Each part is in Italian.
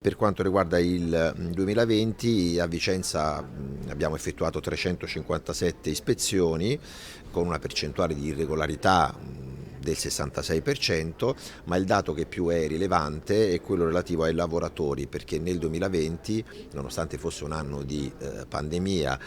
Per quanto riguarda il 2020, a Vicenza abbiamo effettuato 357 ispezioni con una percentuale di irregolarità del 66%, ma il dato che più è rilevante è quello relativo ai lavoratori, perché nel 2020, nonostante fosse un anno di pandemia,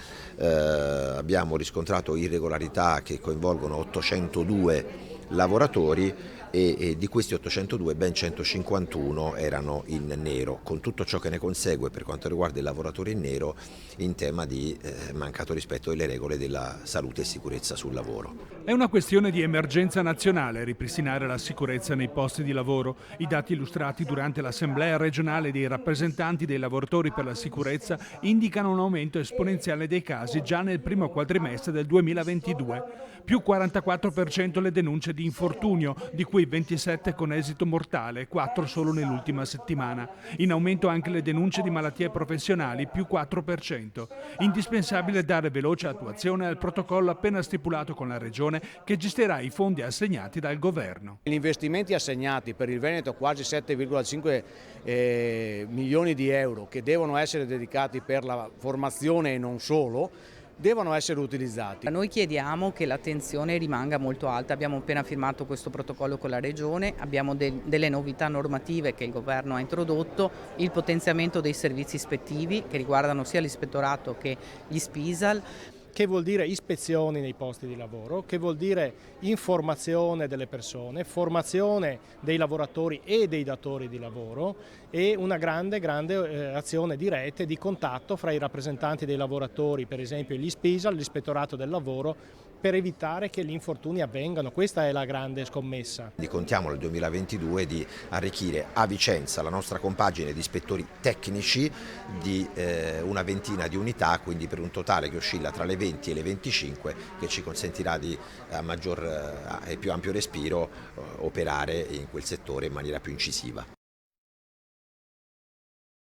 abbiamo riscontrato irregolarità che coinvolgono 802 lavoratori e di questi 802 ben 151 erano in nero, con tutto ciò che ne consegue per quanto riguarda i lavoratori in nero in tema di mancato rispetto delle regole della salute e sicurezza sul lavoro. È una questione di emergenza nazionale ripristinare la sicurezza nei posti di lavoro. I dati illustrati durante l'Assemblea regionale dei rappresentanti dei lavoratori per la sicurezza indicano un aumento esponenziale dei casi già nel primo quadrimestre del 2022. Più 44% le denunce di infortunio, di cui 27 con esito mortale, 4 solo nell'ultima settimana. In aumento anche le denunce di malattie professionali, più 4%. Indispensabile dare veloce attuazione al protocollo appena stipulato con la Regione che gestirà i fondi assegnati dal Governo. Gli investimenti assegnati per il Veneto, quasi 7,5 milioni di euro, che devono essere dedicati per la formazione e non solo, devono essere utilizzati. Noi chiediamo che l'attenzione rimanga molto alta, abbiamo appena firmato questo protocollo con la Regione, abbiamo delle novità normative che il Governo ha introdotto, il potenziamento dei servizi ispettivi che riguardano sia l'ispettorato che gli SPISAL. Che vuol dire ispezioni nei posti di lavoro, che vuol dire informazione delle persone, formazione dei lavoratori e dei datori di lavoro e una grande azione di rete, di contatto fra i rappresentanti dei lavoratori, per esempio gli SPISAL, l'Ispettorato del Lavoro, per evitare che gli infortuni avvengano. Questa è la grande scommessa. Contiamo nel 2022 di arricchire a Vicenza la nostra compagine di ispettori tecnici di una ventina di unità, quindi per un totale che oscilla tra le 20 e le 25, che ci consentirà di a maggior e più ampio respiro operare in quel settore in maniera più incisiva.